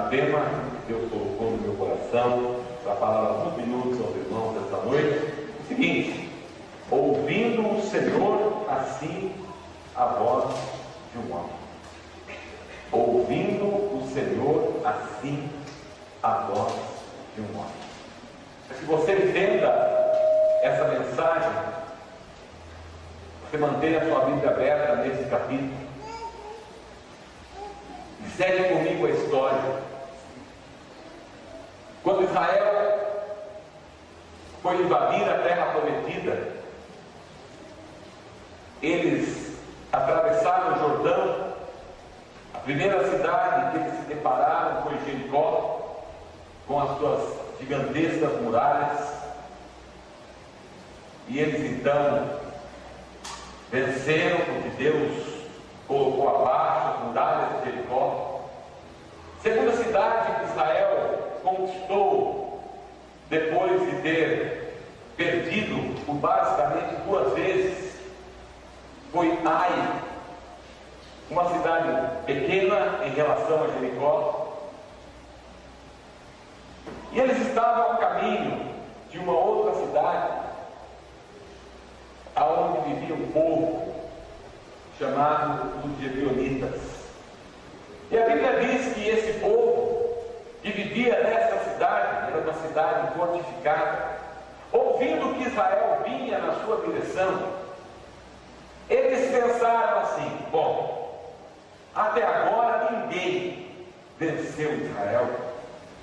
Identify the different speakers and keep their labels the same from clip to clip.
Speaker 1: tema que Deus colocou no meu coração para falar alguns minutos aos irmãos desta noite. O seguinte: ouvindo o Senhor assim a voz de um homem. Ouvindo o Senhor assim a voz de um homem. Para que você entenda essa mensagem, você mantenha a sua Bíblia aberta nesse capítulo e segue comigo a história. Quando Israel foi invadir a terra prometida, eles atravessaram o Jordão. A primeira cidade que eles se depararam foi Jericó, com as suas gigantescas muralhas. E eles então venceram, porque Deus colocou abaixo as muralhas de Jericó. Segunda cidade que Israel conquistou, depois de ter perdido por basicamente 2 vezes, foi Ai, uma cidade pequena em relação a Jericó. E eles estavam a caminho de uma outra cidade, aonde vivia um povo chamado os Gibeonitas. E a Bíblia diz que esse povo que vivia nessa cidade, era uma cidade fortificada, ouvindo que Israel vinha na sua direção, eles pensaram assim: bom, até agora ninguém venceu Israel,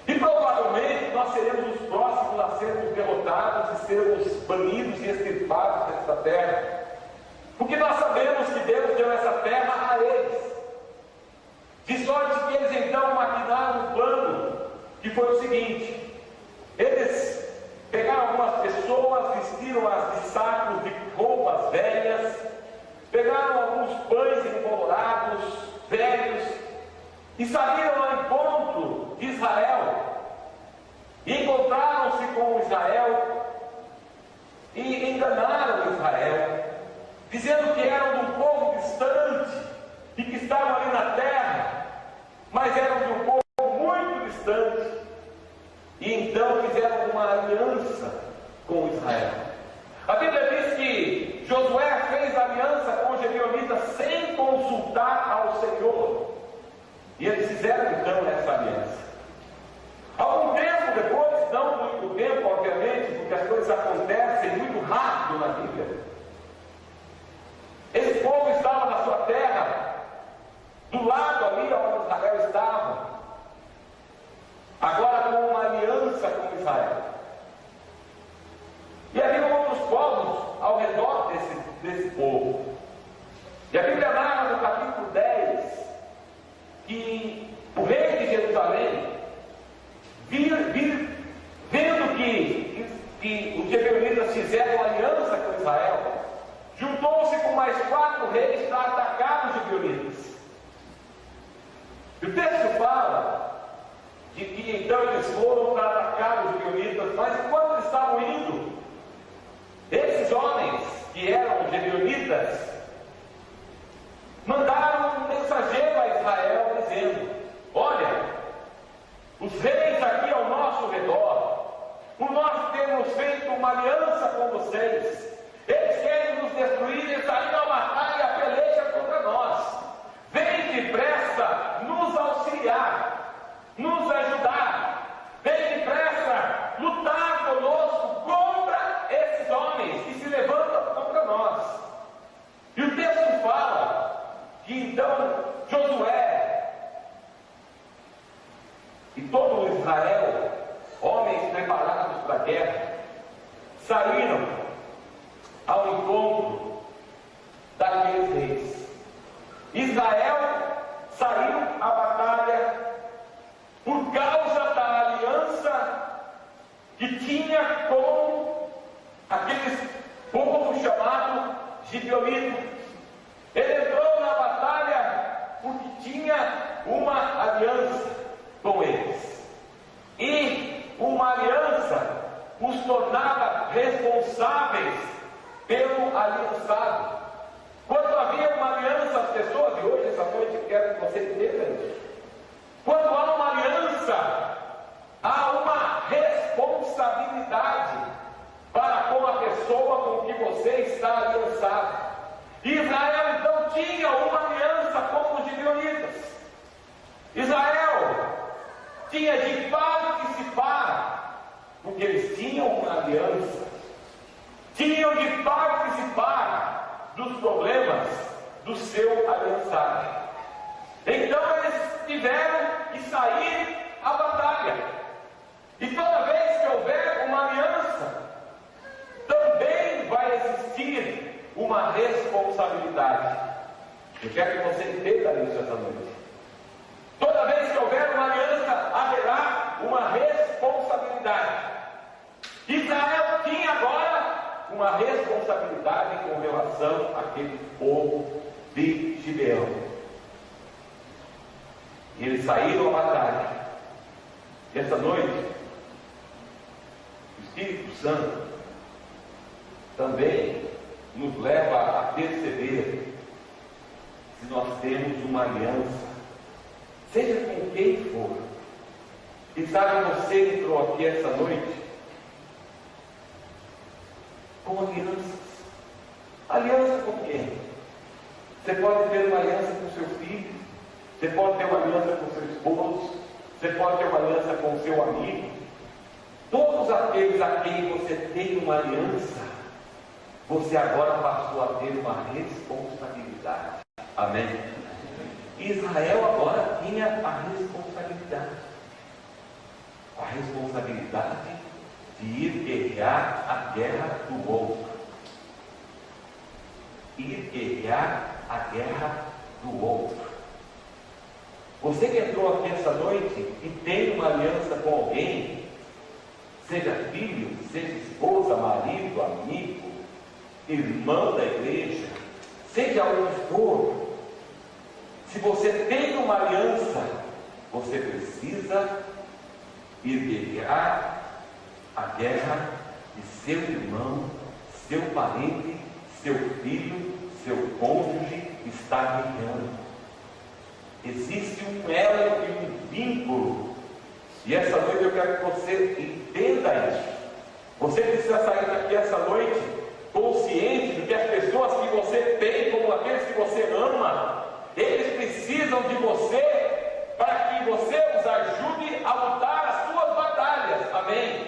Speaker 1: e provavelmente nós seremos os próximos a sermos derrotados e sermos banidos e extirpados desta terra, porque nós sabemos que Deus deu essa terra a eles. De sorte que eles então maquinaram um plano, que foi o seguinte: eles pegaram algumas pessoas, vestiram-as de sacos de roupas velhas, pegaram alguns pães empolvorados, velhos, e saíram ao encontro de Israel, e encontraram-se com Israel, e enganaram Israel, dizendo que eram de um povo distante, e que estavam ali na terra, mas eram de um povo muito distante. E então fizeram uma aliança com Israel. A Bíblia diz que Josué fez aliança com os Gibeonitas sem consultar ao Senhor. E eles fizeram então essa aliança. Algum tempo depois, não muito tempo, obviamente, porque as coisas acontecem muito rápido na Bíblia, esse povo estava na sua terra, do lado ali onde Israel estava, agora com uma aliança com Israel. E havia outros povos ao redor desse povo. E a Bíblia narra no capítulo 10 que o rei de Jerusalém, vendo que os Gibeonitas fizeram aliança com Israel, juntou-se com mais 4 reis para atacar os Gibeonitas. E o texto fala de que então eles foram para atacar os Gibeonitas, mas enquanto eles estavam indo, esses homens que eram Gibeonitas mandaram um mensageiro a Israel dizendo: olha, os reis aqui ao nosso redor, nós temos feito uma aliança com vocês, eles querem nos destruir e sair da batalha e a peleja contra nós. Vem depressa nos auxiliar, nos ajudar, vem depressa lutar conosco contra esses homens que se levantam contra nós. E o texto fala que então Josué e todo o Israel, homens preparados para a guerra, saíram ao encontro daqueles reis. Israel saiu à batalha por causa da aliança que tinha com aqueles povo chamado Gibeonita. Ele entrou na batalha porque tinha uma aliança com eles, e uma aliança os tornava responsáveis pelo aliançado. Quando havia uma aliança às pessoas, e hoje essa noite eu quero que você entenda isso, quando há uma aliança tinha de participar, porque eles tinham uma aliança, tinham de participar dos problemas do seu aliançado. Então eles tiveram que sair à batalha. E toda vez que houver uma aliança, também vai existir uma responsabilidade. Eu quero que você entenda isso essa noite. Toda vez que houver uma aliança, haverá uma responsabilidade. Israel tinha agora uma responsabilidade com relação àquele povo de Gibeão. E eles saíram à batalha. E essa noite, o Espírito Santo também nos leva a perceber se nós temos uma aliança, seja com quem for. E sabe, você entrou aqui essa noite com alianças. Aliança com quem? Você pode ter uma aliança com seu filho, você pode ter uma aliança com seu esposo, você pode ter uma aliança com seu amigo. Todos aqueles a quem você tem uma aliança, você agora passou a ter uma responsabilidade. Amém? Israel agora tinha a responsabilidade de ir guerrear a guerra do outro. Ir guerrear a guerra do outro. Você que entrou aqui essa noite e tem uma aliança com alguém, seja filho, seja esposa, marido, amigo, irmão da igreja, seja o que for, se você tem uma aliança, você precisa ir guerrear a guerra de seu irmão, seu parente, seu filho, seu cônjuge está guerreando. Existe um elo e um vínculo. E essa noite eu quero que você entenda isso. Você precisa sair daqui essa noite consciente de que as pessoas que você tem, como aqueles que você ama, eles precisam de você para que você os ajude a lutar as suas batalhas. Amém?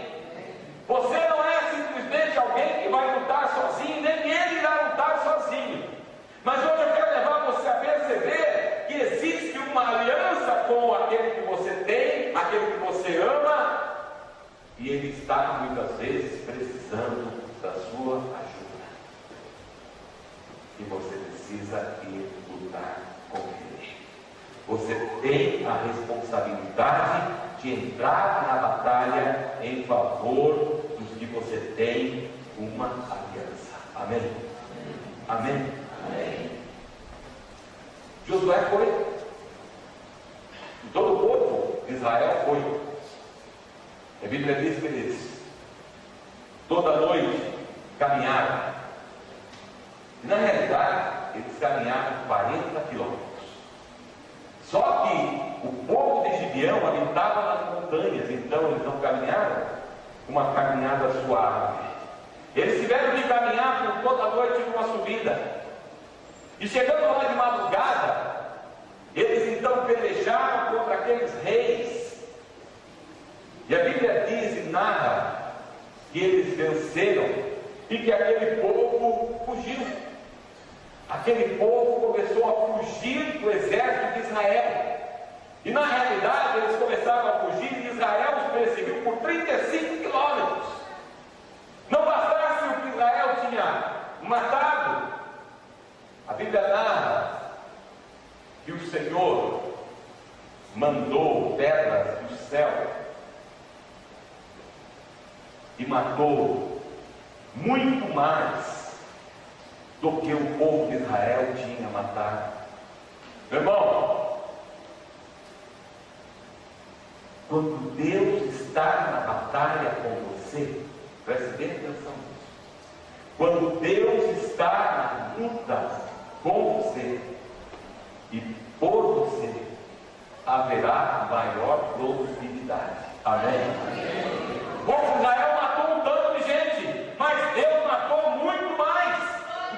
Speaker 1: Você não é simplesmente alguém que vai lutar sozinho, nem ele irá lutar sozinho. Mas hoje eu quero levar você a perceber que existe uma aliança com aquele que você tem, aquele que você ama, e ele está muitas vezes precisando da sua ajuda. E você precisa ir lutar com ele. Você tem a responsabilidade de entrar na batalha em favor dos que você tem uma aliança. Amém? Amém? Amém. Josué foi. Todo o povo de Israel foi. A Bíblia diz que eles toda noite caminharam. E na realidade, eles caminharam 40 quilômetros. Só que o povo de Gibeão habitava nas montanhas, então eles não caminharam uma caminhada suave. Eles tiveram que caminhar por toda a noite numa subida. E chegando lá de madrugada, eles então pelejaram contra aqueles reis. E a Bíblia diz e narra que eles venceram e que aquele povo fugiu. Aquele povo começou a fugir do exército de Israel. E na realidade eles começaram a fugir e Israel os perseguiu por 35 quilômetros. Não bastasse o que Israel tinha matado, a Bíblia narra que o Senhor mandou pedras do céu e matou muito mais do que o povo de Israel tinha matado. Meu irmão, quando Deus está na batalha com você, preste bem atenção nisso. Quando Deus está na luta com você e por você, haverá maior produtividade. Amém? O povo de Israel matou um tanto de gente, mas Deus matou muito mais.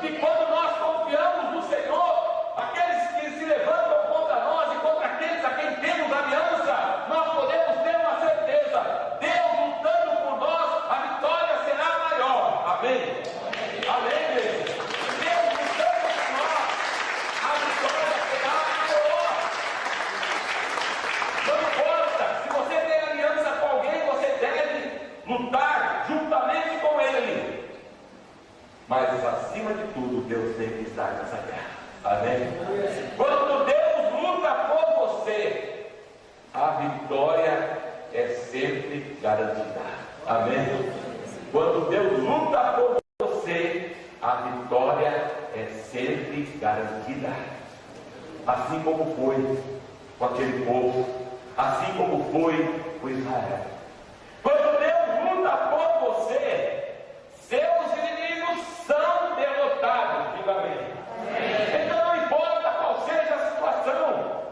Speaker 1: E quando nós confiamos no Senhor, aqueles que se levantam contra nós e contra aqueles a quem temos aliança, nós podemos Amém? Quando Deus luta por você, a vitória é sempre garantida. Amém? Quando Deus luta por você, a vitória é sempre garantida. Assim como foi com aquele povo, assim como foi com Israel. Quando Deus luta por você, seus inimigos são derrotados. Diga amém. Então não importa qual seja a situação,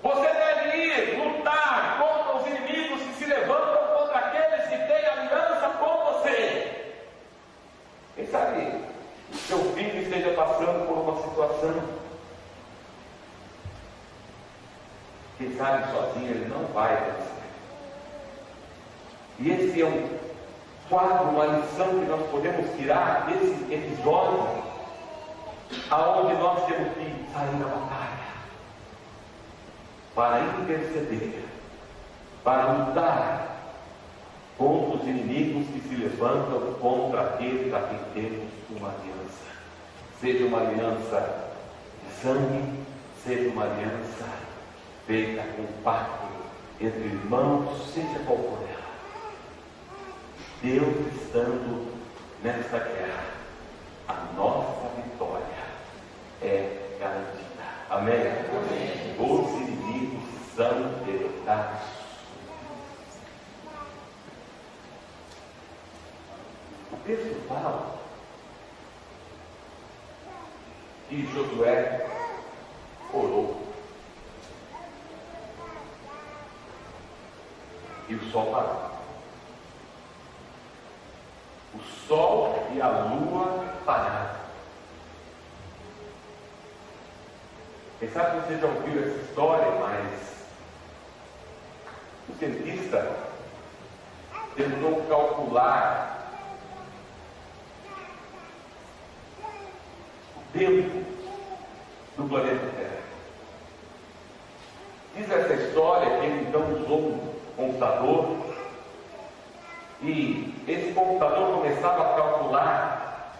Speaker 1: você deve ir lutar contra os inimigos que se levantam contra aqueles que têm aliança com você. Quem sabe seu filho esteja passando por uma situação. Quem sabe sozinho ele não vai vencer. E esse é um quadro, uma lição que nós podemos tirar desse episódio, aonde nós temos que sair da batalha, para interceder, para lutar contra os inimigos que se levantam contra aqueles a quem temos uma aliança. Seja uma aliança de sangue, seja uma aliança feita com pacto entre irmãos, seja qual for ela. Deus estando nesta guerra, a nossa vitória é garantida. Amém? Amém. Os inimigos são derrotados. O texto fala que Josué orou. E o sol parou. O sol e a lua pararam. Quem sabe você já ouviu essa história, mas o cientista tentou calcular o tempo do planeta Terra. Diz essa história que ele então usou um computador, e esse computador começava a calcular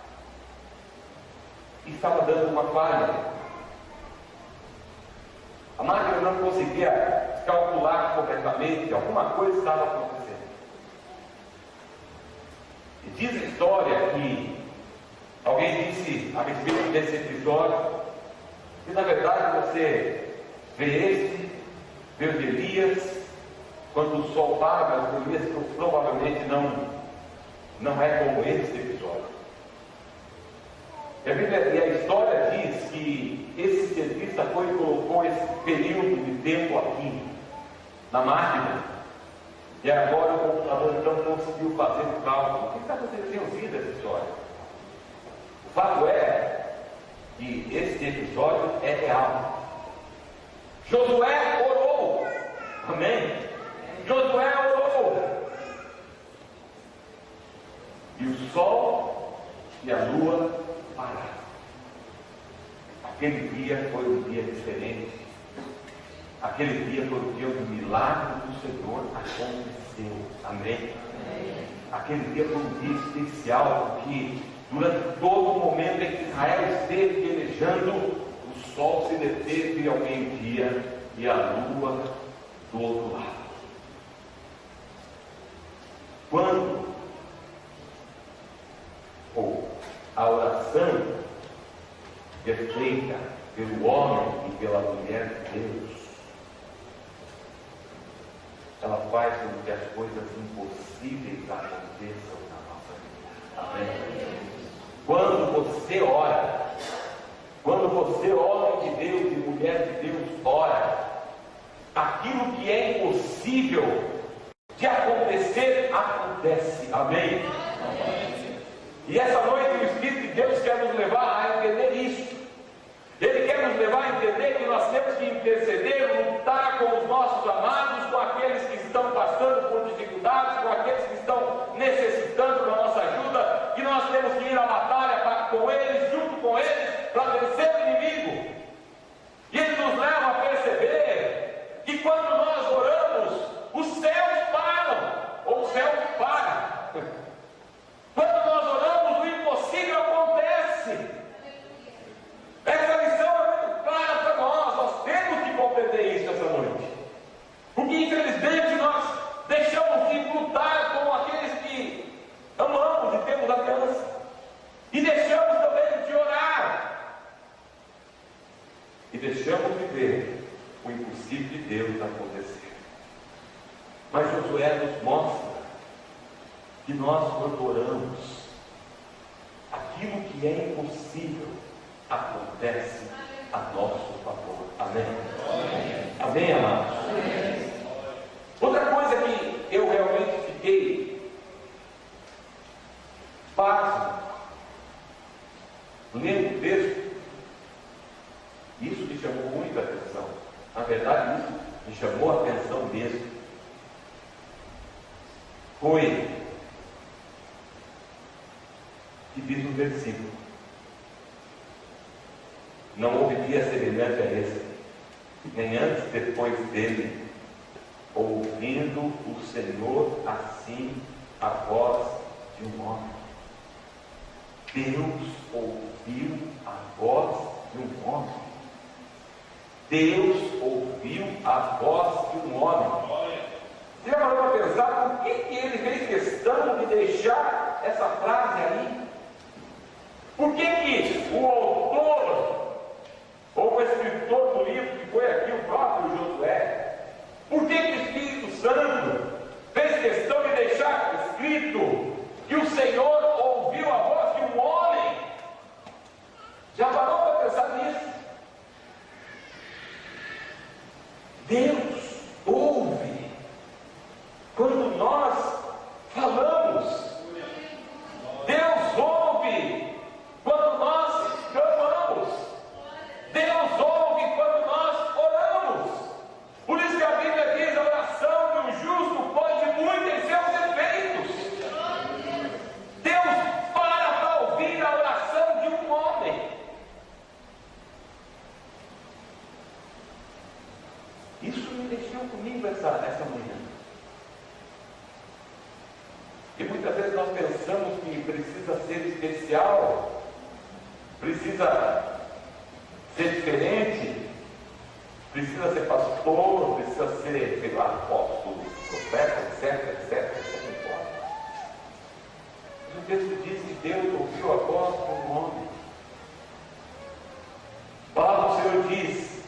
Speaker 1: e estava dando uma falha. A máquina não conseguia calcular corretamente, alguma coisa estava acontecendo. E diz a história que alguém disse a respeito desse episódio, que na verdade você vê o de Elias. Quando o sol para, o Elias provavelmente não é como esse episódio. E a história diz que esse cientista foi e colocou esse período de tempo aqui na máquina, e agora o computador então conseguiu fazer o cálculo. Quem sabe vocês têm ouvido essa história? O fato é que esse episódio é real. Josué orou. Amém? Josué orou, e o sol e a lua pararam. Aquele dia foi um dia diferente. Aquele dia foi o dia onde o milagre do Senhor aconteceu. Amém? Aquele dia foi um dia especial, porque durante todo o momento em que Israel esteve pelejando, o sol se deteve ao meio-dia e a lua do outro lado. Quando a oração é feita pelo homem e pela mulher de Deus, ela faz com que as coisas impossíveis aconteçam na nossa vida. Amém? Quando você ora, quando você, homem de Deus e mulher de Deus, ora, aquilo que é impossível de acontecer, acontece. Amém? E essa noite o Espírito de Deus quer nos levar a entender isso. Ele quer nos levar a entender que nós temos que interceder, lutar com os nossos amados, com aqueles que estão passando por dificuldades, com aqueles que estão necessitando da nossa ajuda, que nós temos que ir à batalha com eles, junto com eles, para vencer o inimigo. E ele nos leva a perceber que quando nós oramos, os céus param, ou o céu para. Quando nós oramos, o impossível acontece. Essa lição e deixamos de ver o impossível de Deus acontecer. Mas Josué nos mostra que nós, quando oramos, aquilo que é impossível acontece a nosso favor. Amém? Amém, amados? Outra coisa que eu realmente fiquei pasmo lendo o texto, isso me chamou muita atenção. Na verdade, isso me chamou a atenção mesmo. Foi que diz no versículo: não houve dia semelhante a esse, nem antes depois dele, ouvindo o Senhor assim a voz de um homem. Deus ouviu a voz de um homem. Deus ouviu a voz de um homem. Você já parou para pensar por que ele fez questão de deixar essa frase aí? Por que o autor, ou o escritor do livro, que foi aqui o próprio Josué, por que o Espírito Santo fez questão de deixar escrito que o Senhor ouviu a voz de um homem? Já parou para pensar nisso? Deus ouve quando nós falamos. Deus ouve quando nós clamamos. Deus ouve quando nós oramos. Por isso que a Bíblia diz: a oração de um justo pode muito em seus efeitos. Deus para ouvir a oração de um homem. Isso me mexeu comigo essa manhã. E muitas vezes nós pensamos que precisa ser especial, precisa ser diferente, precisa ser pastor, precisa ser, sei lá, apóstolo, profeta, etc. Mas o texto diz que Deus ouviu a voz de um homem. A palavra do Senhor diz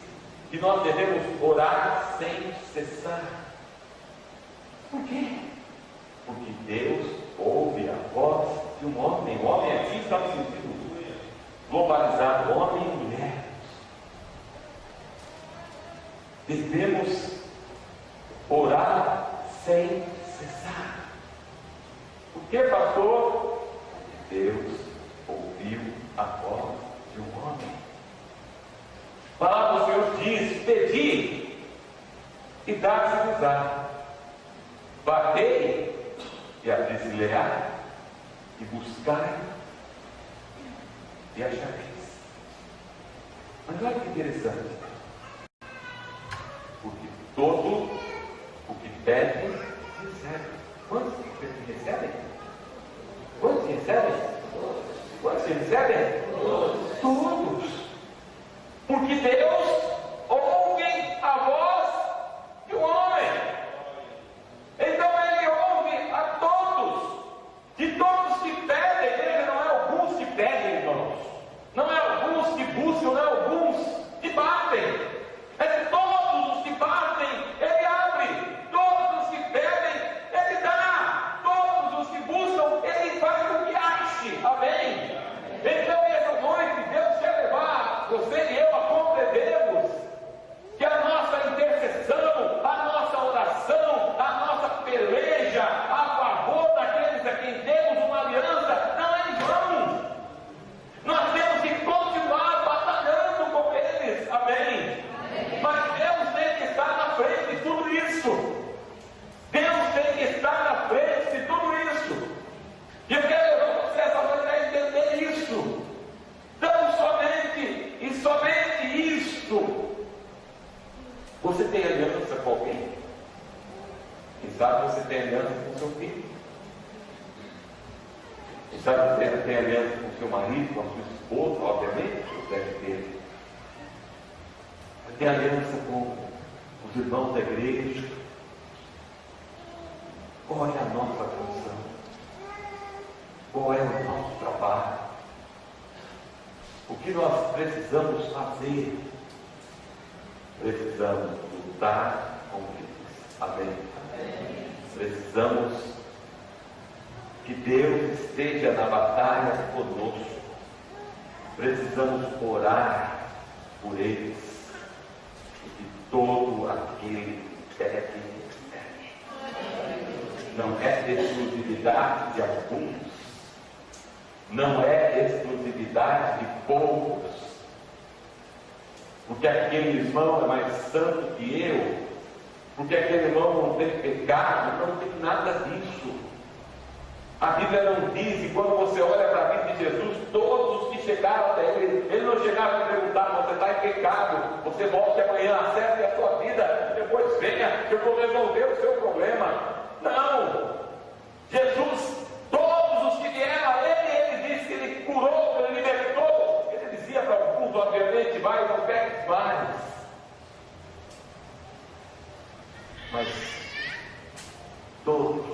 Speaker 1: que nós devemos orar sem cessar. Por quê? Porque Deus ouve a voz de um homem. O homem aqui está no sentido globalizado, homem e mulher. Devemos orar sem cessar. Por que, pastor? Deus ouviu a voz de um homem. A palavra do Senhor diz: pedi e dar-se-vos-á, batei e abrir-se-lhe-á, e buscai e achareis. Mas olha que interessante, porque todo o que pede, recebe. Quantos recebem? Quantos recebem? Quantos recebem? Todos. Porque Deus ouve a voz de um homem. Então Ele ouve a todos. De todos que pedem, Ele não é alguns que pedem, irmãos. Não é alguns que buscam, não é alguns que batem. É de todos os que batem, Ele abre. Todos os que pedem, Ele dá. Todos os que buscam, Ele faz com que ache. Amém? Então essa noite Deus quer levar você e eu a compreendermos que a nossa intercessão, a nossa oração, a nossa peleja a favor daqueles a quem temos uma aliança não é em vão. Nós temos que continuar batalhando com eles. Amém? Mas Deus tem que estar na frente de tudo isso. Deus tem que estar na frente de tudo isso. E eu quero levar você essa noite a entender isso. Tão somente e somente isto. Você tem aliança com alguém? Quem sabe você tem aliança com seu filho? Quem sabe você tem aliança com seu marido, com a sua esposa? Obviamente você deve ter. Você tem aliança com os irmãos da igreja? Qual é a nossa função? Qual é o nosso trabalho? O que nós precisamos fazer Precisamos lutar com eles. Amém? Precisamos que Deus esteja na batalha conosco. Precisamos orar por eles. E que todo aquele que pegue, não é exclusividade de alguns, não é exclusividade de poucos, porque aquele irmão é mais santo que eu, porque aquele irmão não tem pecado, não tem nada disso. A Bíblia não diz, e quando você olha para a vida de Jesus, todos os que chegaram até ele não chegava a perguntar: você está em pecado, você volte amanhã, acerte a sua vida, depois venha, que eu vou resolver o seu problema. Não! Jesus, todos os que vieram a ele disse que ele curou, ele libertou. Ele dizia para alguns, obviamente: vai, não peques mais. Mas todos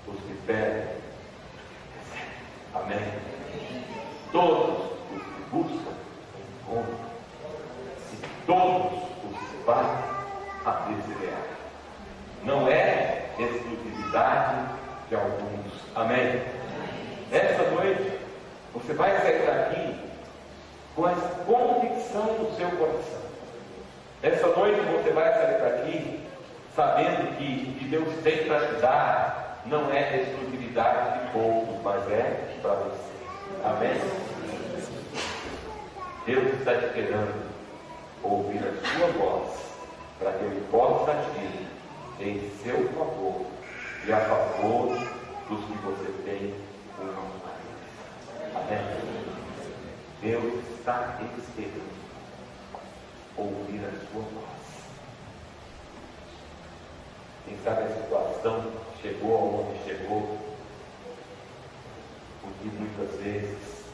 Speaker 1: os que pedem, amém? Todos os que buscam, encontram. Se todos os que batem, abrir-se-á. Não é exclusividade de alguns, amém? Essa noite você vai sair daqui com essa convicção no seu coração. Essa noite você vai sair daqui sabendo que Deus tem para te dar, não é exclusividade de poucos, mas é para você. Amém? Deus está esperando ouvir a sua voz, para que Ele possa agir em seu favor e a favor dos que você tem unos para eles. Amém? Deus está esperando ouvir a sua voz. Quem sabe a situação chegou aonde chegou, porque muitas vezes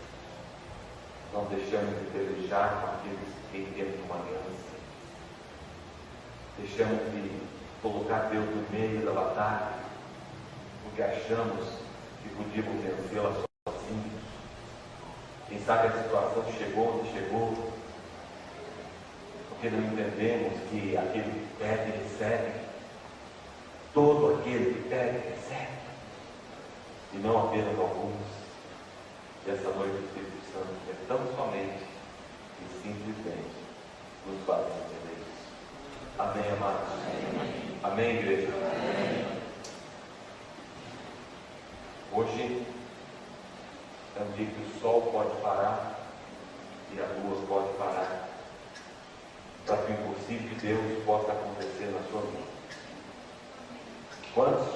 Speaker 1: nós deixamos de pelejar com aqueles que temos uma aliança, deixamos de colocar Deus no meio da batalha, porque achamos que podíamos vencê-la sozinhos. Quem sabe a situação chegou onde chegou, porque não entendemos que aquele que pede, recebe. Todo aquele que pede, recebe. E não apenas alguns. E essa noite o Espírito Santo é tão somente e simplesmente nos faz entender isso. Amém, amados? Amém, igreja? Amém. Hoje é um dia que o sol pode parar e a lua pode parar, para que o impossível de Deus possa acontecer na sua vida. Quantos?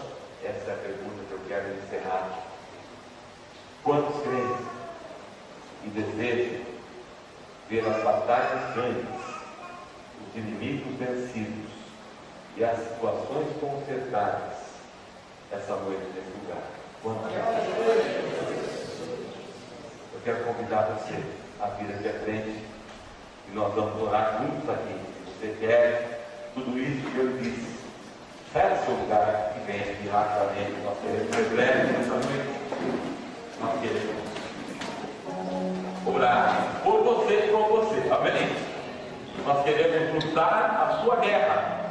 Speaker 1: Essa é a pergunta que eu quero encerrar. Quantos creem e desejam ver as batalhas ganhas, os inimigos vencidos e as situações consertadas essa noite nesse lugar? Quantos? Eu quero convidar você a vir aqui à frente e nós vamos orar juntos aqui. Se você quer tudo isso que eu disse, sai do seu lugar e vem aqui rapidamente. Nós queremos ser breves nessa noite. Nós queremos orar por você e com você. Amém? Nós queremos lutar a sua guerra,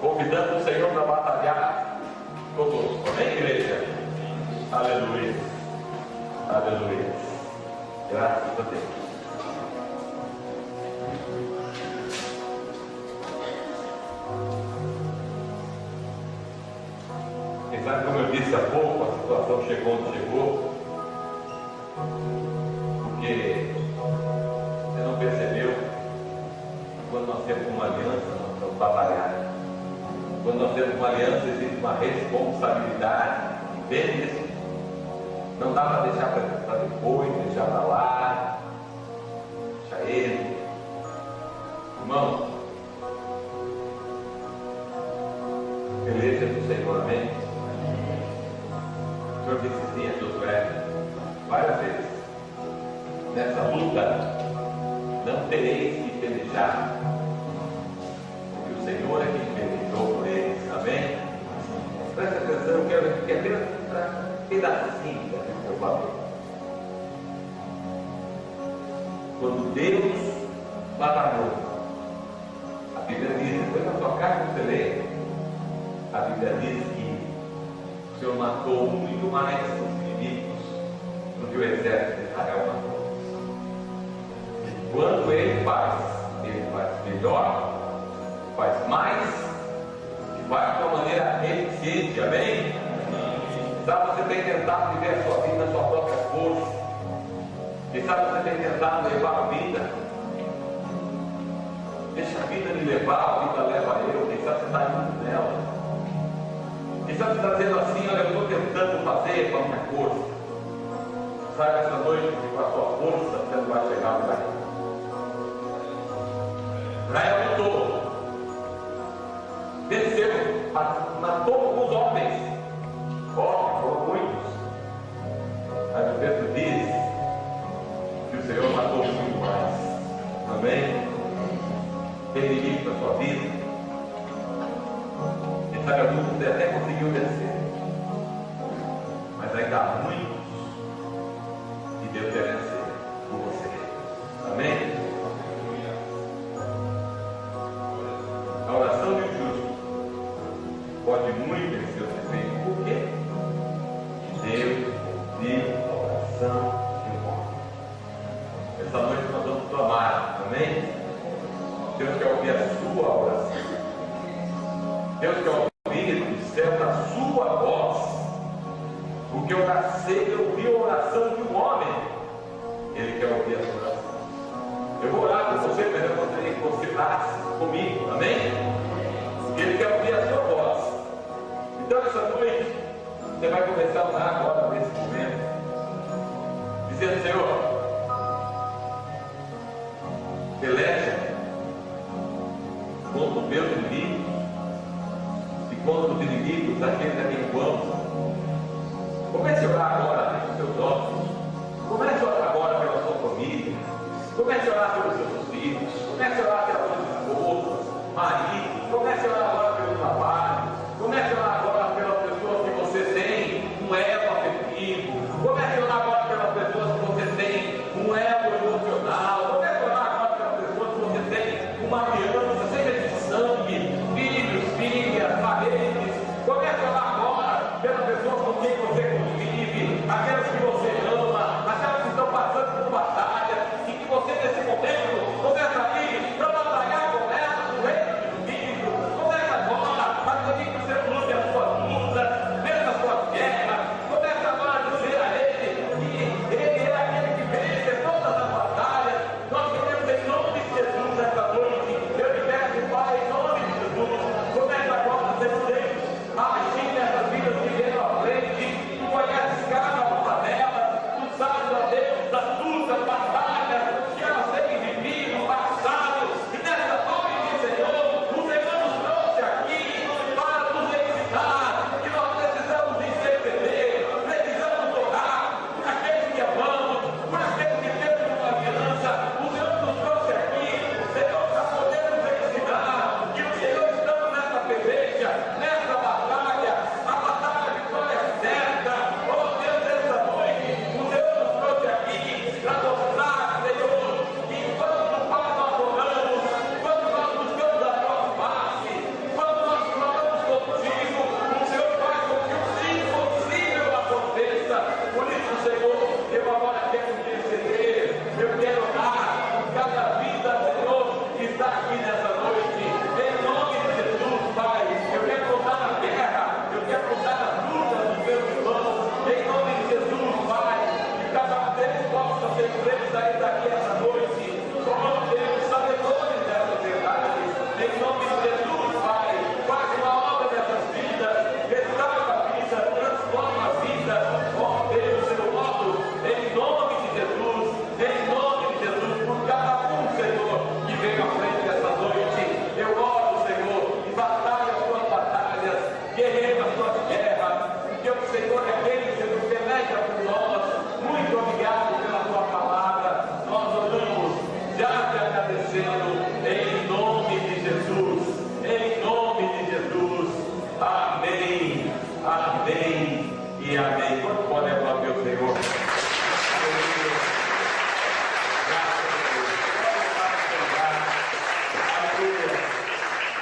Speaker 1: convidando o Senhor para batalhar conosco. Amém, igreja? Aleluia. Aleluia. Graças a Deus. Sabe, como eu disse há pouco, a situação chegou onde chegou, porque você não percebeu que quando nós temos uma aliança, nós estamos trabalhando. Quando nós temos uma aliança, existe uma responsabilidade, entende isso? Não dá para deixar para depois, deixar para lá, deixar ele. Irmão, beleza do Senhor, amém? O Senhor disse sim a Josué várias vezes: nessa luta não tereis que pelejar, porque o Senhor é quem pelejou por eles. Amém? Presta atenção, eu quero que apenas para pedacinho do meu valor. quando Deus batalhou. A Bíblia diz, depois na sua carta você lê, a Bíblia diz que o Senhor matou muito mais os inimigos do que o exército de Israel matou. E quando ele faz melhor, faz mais, e faz de uma maneira eficiente, amém? Sabe, você tem tentado viver a sua vida na sua própria força. Quem sabe você tem tentado levar a vida. Deixa a vida me levar, a vida leva eu. Quem sabe você está indo nela. Quem sabe você está dizendo assim, olha, eu estou tentando fazer com a minha força. Sabe, essa noite que com a sua força você não vai chegar no lugar. Israel lutou. Venceu, matou alguns homens. Foram muitos. Mas o texto diz que o Senhor matou muito mais. Amém? Tem limite para a sua vida. Quem sabe alguns você até conseguiu vencer. Mas ainda há muitos que Deus quer vencer por você. Amém? A oração de um justo pode muito em seus efeitos. Por quê? Deus ouviu a oração de um homem. Essa noite nós vamos clamar, amém? Deus quer ouvir a sua oração. Deus quer ouvir do céu da sua voz. Porque eu nasci, eu ouvi a oração de um homem. Ele quer ouvir a sua oração. Eu vou orar por você, mas eu gostaria que você orasse comigo, amém? Ele quer ouvir a sua voz. Então essa noite você vai começar a orar agora nesse momento, dizendo: Senhor, peleja contra os meus inimigos e contra os inimigos daqueles a quem eu amo. Comece a orar agora pelos seus ossos. Comece a orar agora pela sua família. Comece a orar pelos seus filhos. Comece a orar pelas suas esposas, maridos. Comece a orar agora pelo trabalho. Comece a orar agora pelas pessoas que você tem um elo afetivo. Comece a orar agora pelas pessoas que você tem um elo emocional. Comece a orar agora pelas pessoas que você tem uma aliança, seja de sangue, filhos, filhas, parentes. Comece a orar agora pelas pessoas com quem você convive, aquelas que você ama, aquelas que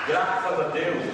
Speaker 1: Graças a Deus,